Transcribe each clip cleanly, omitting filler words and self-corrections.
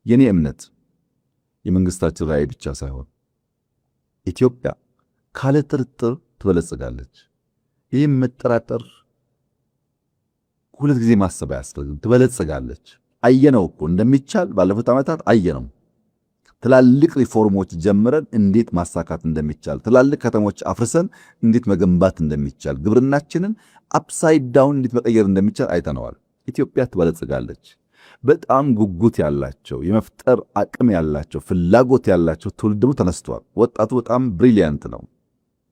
የኔ እምነት የመንግስታችን ራዕይ ብቻ ሳይሆን ኢትዮጵያ ካለ ጥርጥር ትበለጽጋለች። ይህም መጠራጠር ሁለት ጊዜ ማሰብ አያስፈልግም። ትበለጽጋለች። አየነው እኮ እንደሚቻል ባለፉት ዓመታት አየነው። ትላልቅ ሪፎርሞች ጀምረን እንዴት ማሳካት እንደሚቻል፣ ትላልቅ ከተሞች አፍርሰን እንዴት መገንባት እንደሚቻል፣ ግብርናችንን አፕሳይድ ዳውን እንዴት መቀየር እንደሚቻል አይተነዋል። ኢትዮጵያ ትበለጽጋለች። በጣም ጉጉት ያላቸው የመፍጠር አቅም ያላቸው ፍላጎት ያላቸው ትውልድ ደግሞ ተነስቷል። ወጣቱ በጣም ብሪሊያንት ነው።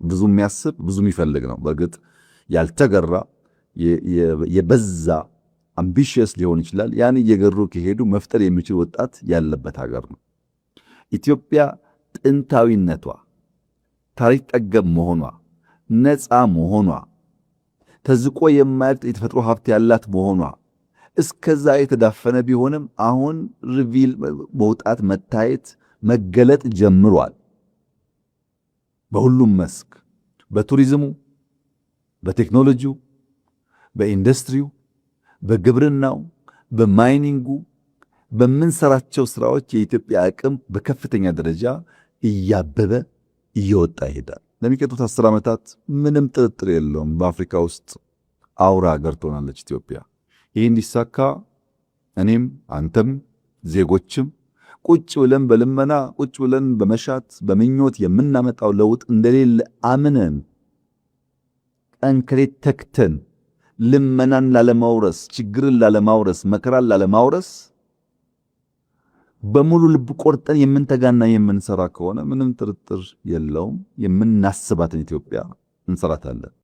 ብዙ የሚያስብ ብዙ የሚፈልግ ነው። በእርግጥ ያልተገራ የበዛ አምቢሽየስ ሊሆን ይችላል። ያን እየገሩ ከሄዱ መፍጠር የሚችል ወጣት ያለበት ሀገር ነው። ኢትዮጵያ ጥንታዊነቷ፣ ታሪክ ጠገብ መሆኗ፣ ነፃ መሆኗ፣ ተዝቆ የማያልቅ የተፈጥሮ ሀብት ያላት መሆኗ እስከዛ የተዳፈነ ቢሆንም አሁን ሪቪል መውጣት፣ መታየት፣ መገለጥ ጀምሯል። በሁሉም መስክ በቱሪዝሙ፣ በቴክኖሎጂው፣ በኢንዱስትሪው፣ በግብርናው፣ በማይኒንጉ በምንሰራቸው ስራዎች የኢትዮጵያ አቅም በከፍተኛ ደረጃ እያበበ እየወጣ ይሄዳል። ለሚቀጥሉት 10 ዓመታት ምንም ጥርጥር የለውም በአፍሪካ ውስጥ አውራ ሀገር ትሆናለች ኢትዮጵያ። ይህ እንዲሳካ እኔም አንተም ዜጎችም ቁጭ ብለን በልመና ቁጭ ብለን በመሻት በምኞት የምናመጣው ለውጥ እንደሌለ አምነን ቀንከሌት ተክተን ልመናን ላለማውረስ፣ ችግርን ላለማውረስ፣ መከራን ላለማውረስ በሙሉ ልብ ቆርጠን የምንተጋና የምንሰራ ከሆነ ምንም ጥርጥር የለውም የምናስባትን ኢትዮጵያ እንሰራታለን።